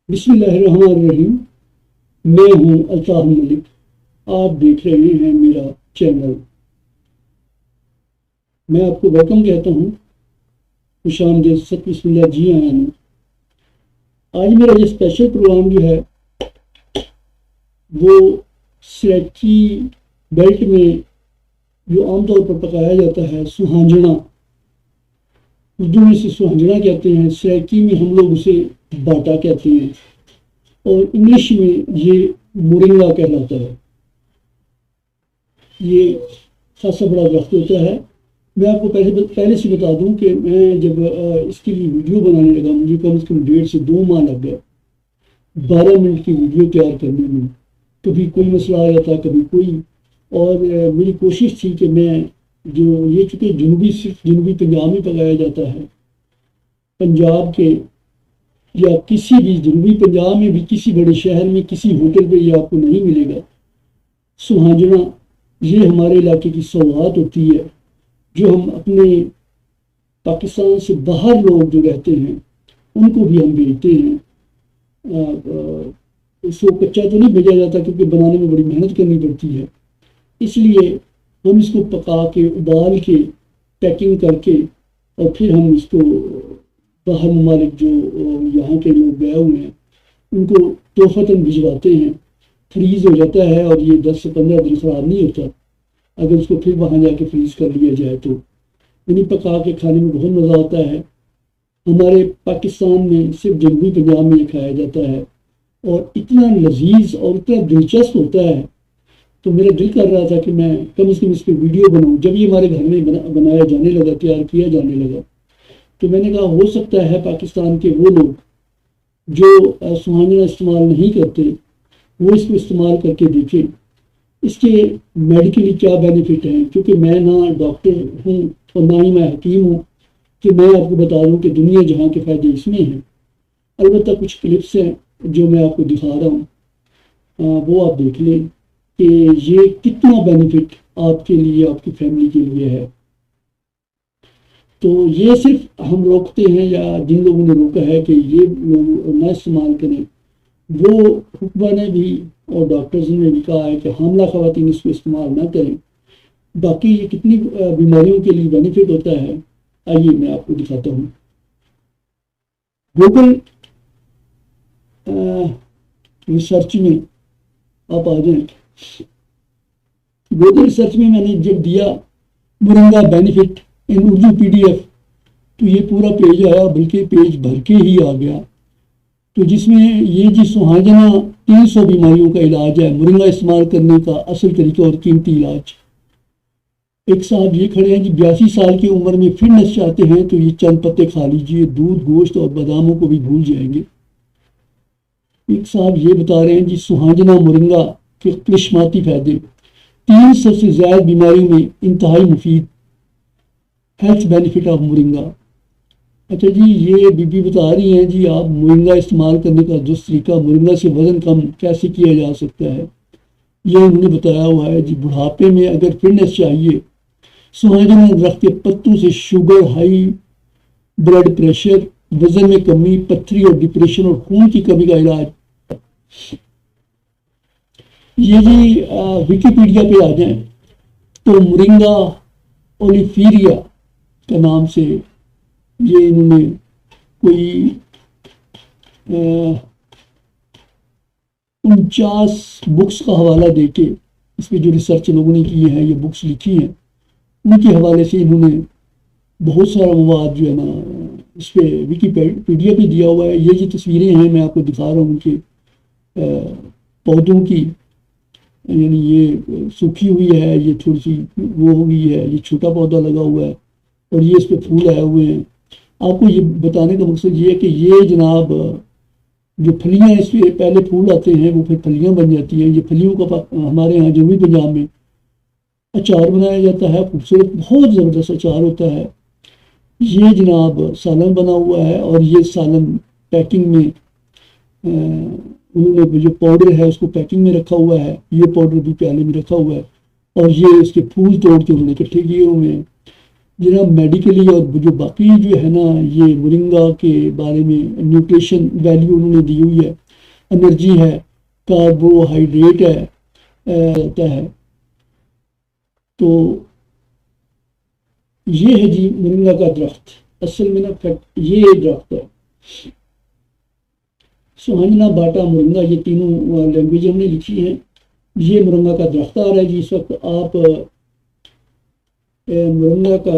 बिस्मिल्लाहिर्रहमानिर्रहीम। मैं हूं अल्ताफ मलिक। आप देख रहे हैं मेरा चैनल। मैं आपको वेलकम कहता हूं, खुशामदीद, सत बिस्मिल्लाह, जी आया हूं। आज मेरा ये स्पेशल प्रोग्राम जो है वो सराइकी बेल्ट में जो आमतौर पर पकाया जाता है सोहांजना, उर्दू में इसे सोहंजना कहते हैं, सराइकी में हम लोग उसे बाटा कहते हैं और इंग्लिश में ये मोरिंगा कहलाता है। ये खासा बड़ा दरख्त होता है। मैं आपको पहले से बता दूं कि मैं जब इसके लिए वीडियो बनाने लगा, मुझे कम से कम 1.5 से 2 माह लग गए 12 मिनट की वीडियो तैयार करने में। कभी कोई मसला आ जाता, कभी कोई, और मेरी कोशिश थी कि मैं जो ये चूँकि सिर्फ जनूबी पंजाब में पकाया जाता है, पंजाब के या किसी भी जनूबी पंजाब में भी किसी बड़े शहर में किसी होटल पे ये आपको नहीं मिलेगा। सोहांजना ये हमारे इलाके की सौगात होती है जो हम अपने पाकिस्तान से बाहर लोग जो रहते हैं उनको भी हम भेजते हैं। इसको कच्चा तो नहीं भेजा जाता क्योंकि बनाने में बड़ी मेहनत करनी पड़ती है, इसलिए हम इसको पका के उबाल के पैकिंग करके और फिर हम इसको बाहर ममालिक जो यहाँ के लोग गए हुए हैं उनको तोहफतन भिजवाते हैं। फ्रीज़ हो जाता है और ये 10 से 15 दिन ख़राब नहीं होता अगर उसको फिर वहाँ जाके फ्रीज़ कर लिया जाए तो। यानी पका के खाने में बहुत मज़ा आता है। हमारे पाकिस्तान में सिर्फ जनूबी पंजाब में ये खाया जाता है और इतना लजीज और इतना दिलचस्प होता है, तो मेरा दिल कर रहा था कि मैं कम से कम इस पर वीडियो बनाऊँ। जब ये हमारे घर में बनाया जाने लगा, तैयार किया जाने लगा, तो मैंने कहा हो सकता है पाकिस्तान के वो लोग जो सोहांजना इस्तेमाल नहीं करते वो इसको इस्तेमाल करके देखें इसके मेडिकली क्या बेनिफिट हैं। क्योंकि मैं ना डॉक्टर हूँ और ना ही मैं हकीम हूँ कि मैं आपको बता दूँ कि दुनिया जहाँ के फ़ायदे इसमें हैं। अलबत्ता कुछ क्लिप्स हैं जो मैं आपको दिखा रहा हूँ, वो आप देख लें कि ये कितना बेनिफिट आपके लिए, आपकी फैमिली के लिए है। तो ये सिर्फ हम रोकते हैं या जिन लोगों ने रोका है कि ये लोग ना इस्तेमाल करें, वो हुक्मा ने भी और डॉक्टर्स ने भी कहा है कि हामला ख़वातीन इसको इस्तेमाल ना करें। बाकी ये कितनी बीमारियों के लिए बेनिफिट होता है, आइए मैं आपको दिखाता हूँ। गूगल रिसर्च में आप आ जाएं। गूगल रिसर्च में मैंने जब दिया moringa benefit in Urdu PDF, तो ये पूरा पेज आया, बल्कि पेज भर के ही आ गया। तो जिसमें ये जी सोहांजना 300 बीमारियों का इलाज है, मोरिंगा इस्तेमाल करने का असल तरीका और कीमती इलाज। एक साहब ये खड़े हैं जी, 82 साल की उम्र में फिटनेस चाहते हैं तो ये चंद पत्ते खा लीजिए, दूध, गोश्त और बादामों को भी भूल जाएंगे। एक साहब ये बता रहे हैं जी, सोहांजना मोरिंगा के करिश्माती फायदे, 300 से ज़्यादा बीमारियों में इंतहाई मुफीद, हेल्थ बेनिफिट ऑफ मोरिंगा। अच्छा जी, ये बीबी बता रही हैं जी, आप मोरिंगा इस्तेमाल करने का दुरुस्त तरीका, मोरिंगा से वज़न कम कैसे किया जा सकता है, ये उन्होंने बताया हुआ है जी। बुढ़ापे में अगर फिटनेस चाहिए, सोहांजना दरख्त के पत्तों से शुगर, हाई ब्लड प्रेशर, वजन में कमी, पथरी और डिप्रेशन और खून की कमी का इलाज। ये जी विकिपीडिया पे आ जाएं तो मोरिंगा ओलिफेरिया का नाम से ये इन्होंने कोई 49 बुक्स का हवाला देके, इस पर जो रिसर्च लोगों ने की है, ये बुक्स लिखी हैं, उनके हवाले से इन्होंने बहुत सारा मवाद जो है ना इस पर विकिपीडिया पे दिया हुआ है। ये जी तस्वीरें हैं, मैं आपको दिखा रहा हूँ उनके पौधों की। यानी ये सूखी हुई है, ये थोड़ी सी वो हो गई है, ये छोटा पौधा लगा हुआ है और ये इस पर फूल आए हुए हैं। आपको ये बताने का मकसद ये है कि ये जनाब जो फलियाँ इस पर पहले फूल आते हैं वो फिर फलियाँ बन जाती हैं। ये फलियों का हमारे यहाँ जनूबी पंजाब में अचार बनाया जाता है, खूबसूरत बहुत ज़बरदस्त अचार होता है। ये जनाब सालन बना हुआ है और ये सालन पैकिंग में उन्होंने जो पाउडर है उसको पैकिंग में रखा हुआ है। ये पाउडर भी प्याले में रखा हुआ है और ये इसके फूल तोड़ के उन्होंने इकट्ठे किए हुए हैं। जनाब मेडिकली और जो बाकी जो है ना, ये मोरिंगा के बारे में न्यूट्रिशन वैल्यू उन्होंने दी हुई है, एनर्जी है, कार्बोहाइड्रेट होता है। तो ये है जी मोरिंगा का दरख्त। असल में ना ये दरख्त है सोहांजना, बाटा, मोरिंगा, ये तीनों लैंग्वेज हमने लिखी हैं। ये मोरिंगा का दरख्त आ रहा है जी इस वक्त। आप मोरिंगा का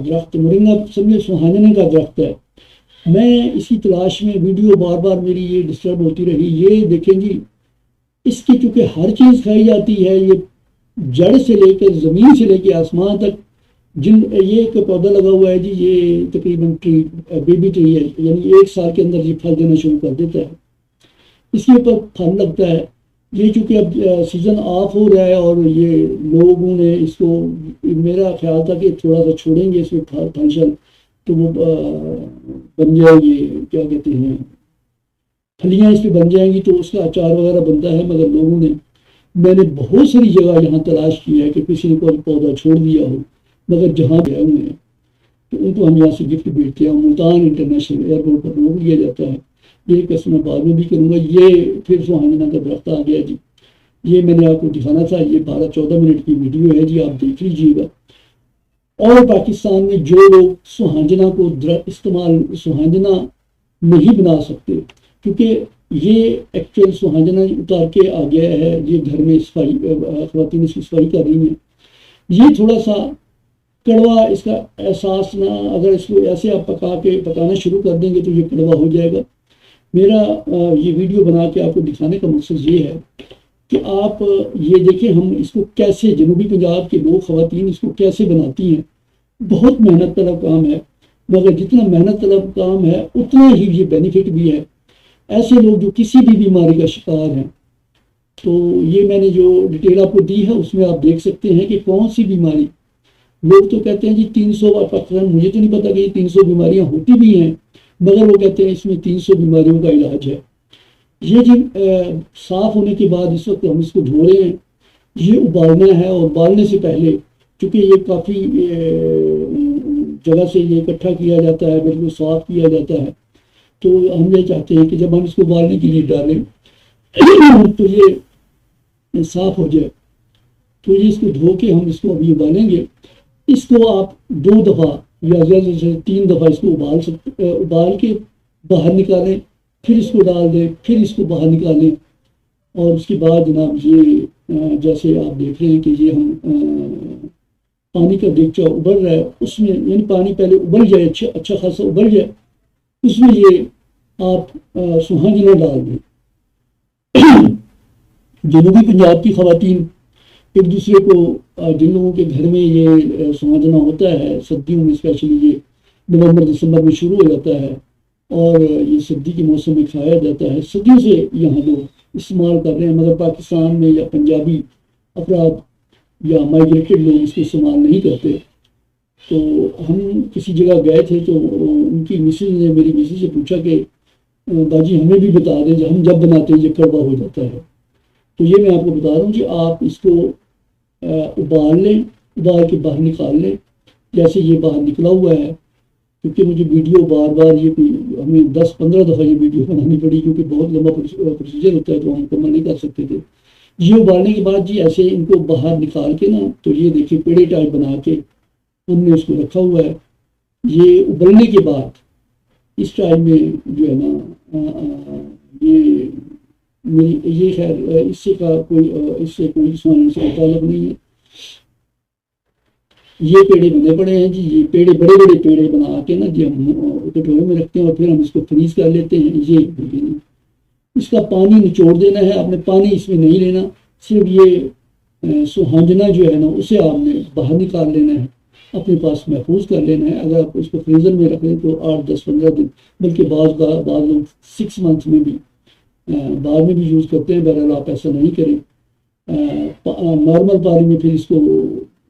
दरख्त, मोरिंगा समझे सोहांजने का दरख्त है। मैं इसकी तलाश में वीडियो बार बार मेरी ये डिस्टर्ब होती रही। ये देखेंगी इसकी चूँकि हर चीज़ खाई जाती है, ये जड़ से लेकर ज़मीन से लेकर आसमान तक। ये एक पौधा लगा हुआ है जी, ये तकरीबन ट्री, बेबी ट्री है, यानी 1 साल के अंदर ये फल देना शुरू कर देता है। इसके ऊपर फल लगता है। ये चूँकि अब सीज़न ऑफ हो रहा है और ये लोगों ने इसको, मेरा ख्याल था कि थोड़ा सा छोड़ेंगे इसमें फल शल तो वो बन जाएगी, क्या कहते हैं, फलियाँ इस पर बन जाएंगी तो उसका अचार वगैरह बनता है। मगर लोगों ने, मैंने बहुत सारी जगह यहाँ तलाश की है कि किसी ने कोई पौधा छोड़ दिया हो, मगर जहाँ गए हुए हैं तो उनको हम यहाँ से गिफ्ट भेजते हैं। मुल्तान इंटरनेशनल एयरपोर्ट पर रोक लिया जाता है। ये कसम मैं बाद में भी करूँगा। ये फिर सोहांजना का दरख्त आ गया जी। ये मैंने आपको दिखाना था। ये 12-14 मिनट की वीडियो है जी, आप देख लीजिएगा। और पाकिस्तान में जो लोग सोहांजना को इस्तेमाल सोहांजना नहीं बना सकते, क्योंकि ये एक्चुअल सोहांजना उतार के आ गया है, ये घर में सफाई, ख़वातीन इसकी सफाई कर रही हैं। ये थोड़ा सा कड़वा, इसका एहसास ना, अगर इसको ऐसे आप पकाना शुरू कर देंगे तो ये कड़वा हो जाएगा। मेरा ये वीडियो बना के आपको दिखाने का मकसद ये है कि आप ये देखें हम इसको कैसे, जनूबी पंजाब के लोग, ख़वातीन इसको कैसे बनाती हैं। बहुत मेहनत तलब काम है, मगर जितना मेहनत तलब काम है उतना ही ये बेनिफिट भी है। ऐसे लोग जो किसी भी बीमारी का शिकार हैं, तो ये मैंने जो डिटेल आपको दी है उसमें आप देख सकते हैं कि कौन सी बीमारी। लोग तो कहते हैं जी 300, मुझे तो नहीं पता कि ये 300 बीमारियां होती भी हैं, मगर वो कहते हैं इसमें 300 बीमारियों का इलाज है। ये जी साफ़ होने के बाद इस वक्त हम इसको धो रहे हैं। ये उबालना है, और उबालने से पहले चूँकि ये काफ़ी जगह से ये इकट्ठा किया जाता है, बिल्कुल साफ़ किया जाता है, तो हम ये चाहते हैं कि जब हम इसको उबालने के लिए डालें तो ये साफ़ हो जाए। तो ये इसको धो के हम इसको अभी उबालेंगे। इसको आप 2 दफ़ा या ज़्यादा से 3 दफ़ा इसको उबाल के बाहर निकालें, फिर इसको डाल दें, फिर इसको बाहर निकालें। और उसके बाद जनाब ये जैसे आप देख रहे हैं कि ये हम पानी का देगचा उबल रहा है, उसमें यानी पानी पहले उबल जाए, अच्छा खासा उबल जाए, उसमें ये आप सोहांजना डाल दें। जनूबी पंजाब की ख़वातीन एक दूसरे को, जिन लोगों के घर में ये सोहांजना होता है सर्दियों में, स्पेशली ये नवंबर दिसंबर में शुरू हो जाता है और ये सर्दी के मौसम में खाया जाता है। सदियों से यहाँ लोग इस्तेमाल कर रहे हैं, मगर पाकिस्तान में या पंजाबी अफराद या माइग्रेटेड लोग इसको इस्तेमाल नहीं करते। तो हम किसी जगह गए थे तो उनकी मिसेज ने, मेरी मिसेज से पूछा कि बाजी हमें भी बता दें, हम जब बनाते हैं ये कड़वा हो जाता है। तो ये मैं आपको बता रहा हूँ कि आप इसको उबाल लें, उबाल के बाहर निकाल लें। जैसे ये बाहर निकला हुआ है, क्योंकि मुझे वीडियो बार बार ये हमें 10-15 दफ़ा ये वीडियो बनानी पड़ी, क्योंकि बहुत लंबा प्रोसीजर होता है तो हम मुकम्मल नहीं कर सकते थे। ये उबालने के बाद जी ऐसे इनको बाहर निकाल के ना, तो ये देखिए पेड़े टाइप बना के हमने उसको रखा हुआ है। ये उबलने के बाद इस टाइम में जो है ना, ये खैर इससे कोई सामान से ताल्लुक नहीं है। ये पेड़े बने पड़े हैं जी। ये पेड़े बड़े बड़े पेड़े बना के ना जी हम कटोरे में रखते हैं और फिर हम इसको फ्रीज कर लेते हैं। ये इसका पानी निचोड़ देना है आपने, पानी इसमें नहीं लेना। सिर्फ ये सोहांजना जो है ना उसे आपने बाहर निकाल लेना है, अपने पास महफूज कर लेना है। अगर आप इसको फ्रीज़र में रखें तो 8, 10, 15 दिन, बल्कि बाद लोग 6 मंथ में भी बाद में भी यूज़ करते हैं। बहरहाल आप ऐसा नहीं करें। नॉर्मल पानी में फिर इसको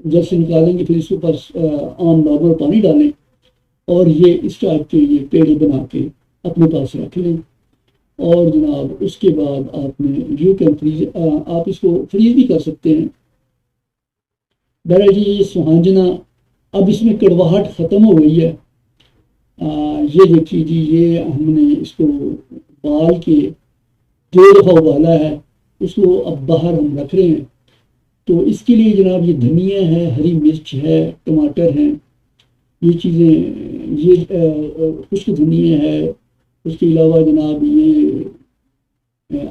जब से निकालेंगे, फिर इसके ऊपर आम नॉर्मल पानी डालें और ये इस टाइप के ये पेड़े बना के अपने पास रख लें। और जनाब उसके बाद आपने यू कैन फ्रीज, आप इसको फ्रीज भी कर सकते हैं। बहरहाल ये सोहांजना अब इसमें कड़वाहट ख़त्म हो गई है। ये देखिए जी, ये हमने इसको उबाल के 2 दफ़ा उबाला है, उसको अब बाहर हम रख रहे हैं। तो इसके लिए जनाब ये धनिया है, हरी मिर्च है, टमाटर हैं, ये चीज़ें, ये खुश्क धनिया है। उसके अलावा जनाब ये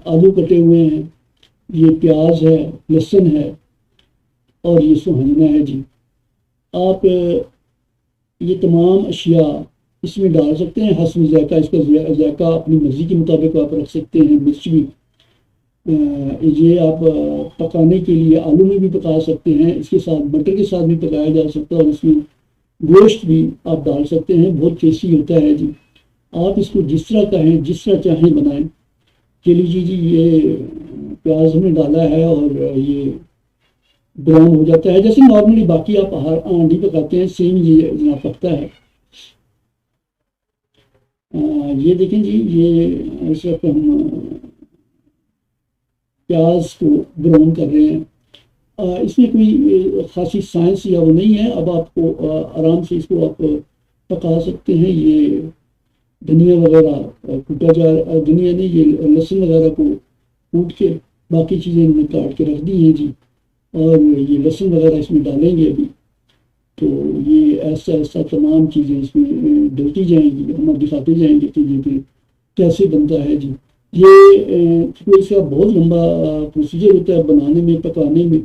आलू कटे हुए हैं, ये प्याज है, लहसुन है और ये सोहंजना है जी। आप ये तमाम अशिया इसमें डाल सकते हैं हस्ब ज़ायक़ा। इसका ज़ायक़ा अपनी मर्ज़ी के मुताबिक आप रख सकते हैं। मिर्च भी ये आप पकाने के लिए आलू में भी पका सकते हैं, इसके साथ मटर के साथ भी पकाया जा सकता है और इसमें गोश्त भी आप डाल सकते हैं, बहुत टेस्टी होता है जी। आप इसको जिस तरह कहें, जिस तरह चाहें बनाएं। के लीजिए जी, ये प्याज हमने डाला है और ये ब्राउन हो जाता है, जैसे नॉर्मली बाकी आप हांडी पकाते हैं सेम ये जनाब पकता है। ये देखें जी, ये इस वक्त हम प्याज को ब्राउन कर रहे हैं। इसमें कोई ख़ासी साइंस या वो नहीं है। अब आपको आराम से इसको आप पका सकते हैं। ये धनिया वगैरह कूटा धनिया नहीं, ये लहसुन वगैरह को कूट के बाकी चीज़ें इनमें काट के रख दी हैं जी, और ये लहसुन वगैरह इसमें डालेंगे अभी। तो ये ऐसा ऐसा तमाम चीज़ें इसमें डलती जाएंगी, हम दिखाते जाएंगे कि ये फिर कैसे बनता है जी। ये कोई इसका बहुत लंबा प्रोसीजर होता है बनाने में, पकाने में।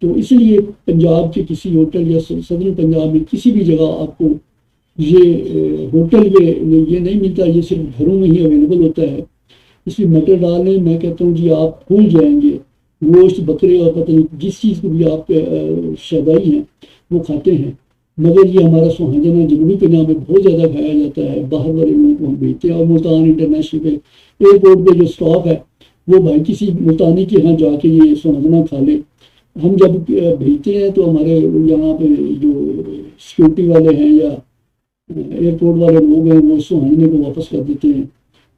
तो इसलिए पंजाब के किसी होटल या सदर्न पंजाब में किसी भी जगह आपको ये होटल में ये नहीं मिलता, ये सिर्फ घरों में ही अवेलेबल होता है। इसमें मटर डालें, मैं कहता हूँ जी आप भूल जाएंगे। गोश्त, बकरे और पता नहीं जिस चीज़ को भी आप शदाई हैं वो खाते हैं, मगर ये हमारा सोहांजना जनूबी पंजाब में बहुत ज़्यादा खाया जाता है। बाहर वाले लोगों को हम भेजते हैं, और मुल्तान इंटरनेशनल पे एयरपोर्ट पे जो स्टॉप है वो भाई किसी मुल्तानी के यहाँ जाके ये सोहांजना खा ले। हम जब भेजते हैं तो हमारे यहाँ पे जो सिक्योरिटी वाले हैं या एयरपोर्ट वाले लोग हैं वो सोहांजने को वापस कर देते हैं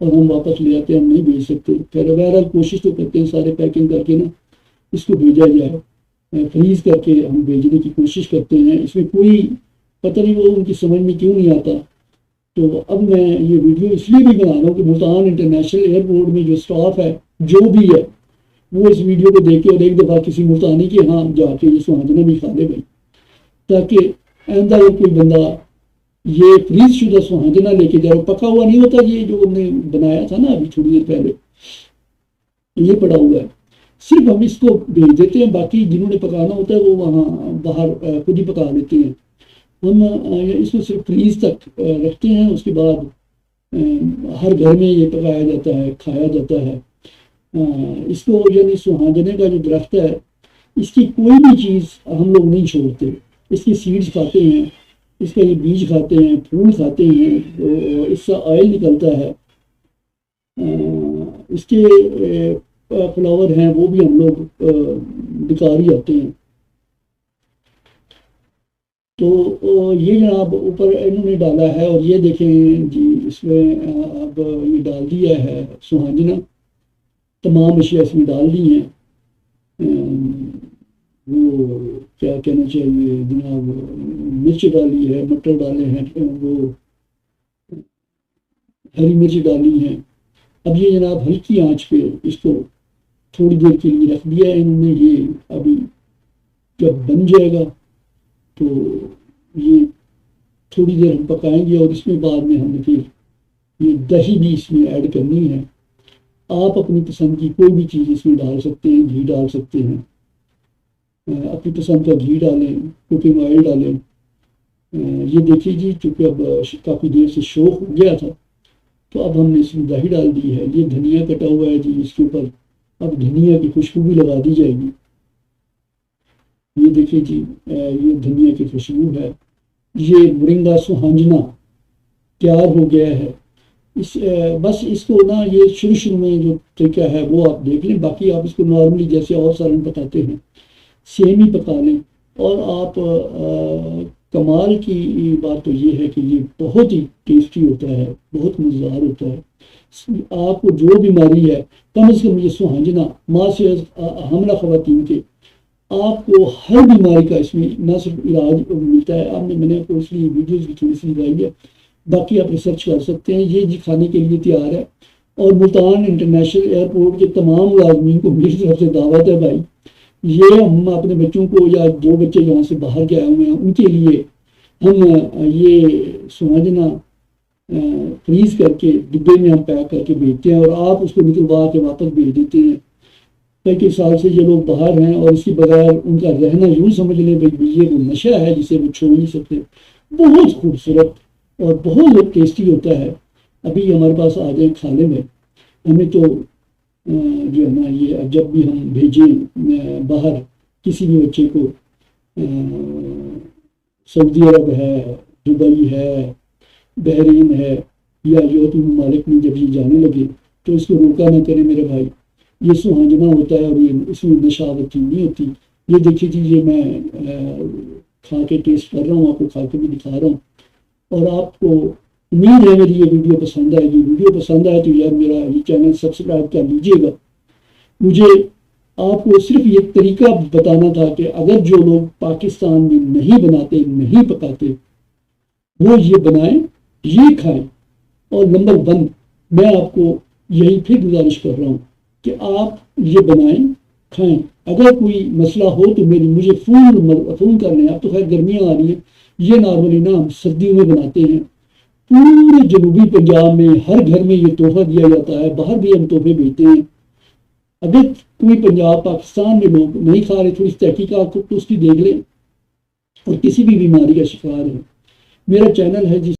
और हम वापस ले आते हैं, हम नहीं भेज सकते। फिर बहरहाल कोशिश तो करते हैं सारे पैकिंग करके ना इसको भेजा जाए, फ्रीज़ करके हम भेजने की कोशिश करते हैं। इसमें कोई पता नहीं वो उनकी समझ में क्यों नहीं आता। तो अब मैं ये वीडियो इसलिए भी बना रहा हूँ कि मुल्तान इंटरनेशनल एयरपोर्ट में जो स्टाफ है जो भी है वो इस वीडियो को देख के और एक दफ़ा किसी मुल्तानी के यहाँ जाके ये सोहांजना भी खा ले भाई, ताकि आइंदा कोई बंदा ये फ्रीज शुदा सोहांजना लेके जाए। पका हुआ नहीं होता, ये जो हमने बनाया था ना अभी थोड़ी देर पहले, ये पड़ा हुआ है, सिर्फ हम इसको भेज देते हैं। बाकी जिन्होंने पकाना होता है वो वहाँ बाहर खुद ही पका लेते हैं। हम इसको सिर्फ फ्रीज तक रखते हैं, उसके बाद हर घर में ये पकाया जाता है, खाया जाता है। इसको यानी सोहांजने का जो दरख्त है इसकी कोई भी चीज़ हम लोग नहीं छोड़ते। इसकी सीड्स खाते हैं, इसका ये बीज खाते हैं, फूल खाते हैं, तो इसका ऑयल निकलता है। इसके फ्लावर हैं वो भी हम लोग बेकार ही आते हैं। तो ये जनाब ऊपर इन्होंने डाला है और ये देखें जी, इसमें अब ये डाल दिया है सोहांजना, तमाम अशिया इसमें डाल दी हैं। वो क्या कहना चाहिए जनाब, मिर्च डाली है, मटर डाले हैं, वो हरी मिर्च डाली है। अब ये जनाब हल्की आंच पे इसको थोड़ी देर के लिए रख दिया है इन्होंने। ये अभी जब बन जाएगा तो ये थोड़ी देर हम पकाएंगे और इसमें बाद में हमने फिर ये दही भी इसमें ऐड करनी है। आप अपनी पसंद की कोई भी चीज़ इसमें डाल सकते हैं, घी डाल सकते हैं, अपनी पसंद का घी डालें, कुकिंग ऑयल डालें। ये देखिए जी, चूँकि अब काफ़ी देर से शौक हो गया था तो अब हमने इसमें दही डाल दी है। ये धनिया कटा हुआ है जी, इसके ऊपर अब धनिया की खुशबू भी लगा दी जाएगी। ये देखिए जी, ये धनिया की खुशबू है। ये मोरिंगा सोहांजना तैयार हो गया है। बस इसको ना ये शुरू में जो तरीका है वो आप देख लें, बाकी आप इसको नॉर्मली जैसे और सालन पकाते हैं सेम ही पका लें। और आप कमाल की बात तो ये है कि ये बहुत ही टेस्टी होता है, बहुत मज़ेदार होता है। आपको जो बीमारी है कम से कम ये सोहांजना माँ से हमला ख़वातीन के आपको हर बीमारी का इसमें न सिर्फ इलाज मिलता है, आपने मैंने आपको इसलिए वीडियोज़ भी थोड़ी सी लगाई है, बाकी आप रिसर्च कर सकते हैं। ये जी खाने के लिए तैयार है। और मुल्तान इंटरनेशनल एयरपोर्ट के तमाम मुलाजमीन को मेरी तरफ से दावत है भाई, ये हम अपने बच्चों को, या जो बच्चे यहाँ से बाहर के आए हुए हैं उनके लिए हम ये सोहांजना फ्रीज करके डिब्बे में हम पैक करके भेजते हैं, और आप उसको निकलवा के वापस भेज देते हैं। कई साल से ये लोग बाहर हैं और इसके बगैर उनका रहना यूँ समझ लें भाई ये वो नशा है जिसे वो छोड़ नहीं सकते। बहुत खूबसूरत और बहुत टेस्टी होता है। अभी हमारे पास आ जाए खाने में, हमें तो जो है ना, ये जब भी हम भेजें बाहर किसी भी बच्चे को, सऊदी अरब है, दुबई है, बहरीन है, या यूरोपीय ममालिक में जब ये जाने लगे तो इसको रोका ना करें मेरे भाई। ये सोहांजना होता है और ये इसमें नशावती नहीं होती। ये देखिए जी, ये मैं खा के टेस्ट कर रहा हूँ, आपको खा के भी दिखा रहा हूँ। और आपको उम्मीद है मेरी ये वीडियो पसंद आएगी। वीडियो पसंद आए तो यार मेरा ये चैनल सब्सक्राइब कर लीजिएगा। मुझे आपको सिर्फ ये तरीका बताना था कि अगर जो लोग पाकिस्तान में नहीं बनाते, नहीं पकाते, वो ये बनाएं, ये खाएं। और नंबर 1 मैं आपको यही फिर गुजारिश कर रहा हूँ कि आप ये बनाएं, खाएं। अगर कोई मसला हो तो मुझे फ़ोन कर लें। अब तो खैर गर्मियाँ आ रही हैं, ये नॉर्मली ना हम सर्दियों में बनाते हैं। पूरे जनूबी पंजाब में हर घर में ये तोहफा दिया जाता है, बाहर भी हम तोहफे भेजते हैं। अगर कोई पंजाब पाकिस्तान में लोग नहीं खा रहे, थोड़ी तहकीकात तो उसकी देख लें, और किसी भी बीमारी का शिकार है। मेरा चैनल है जिस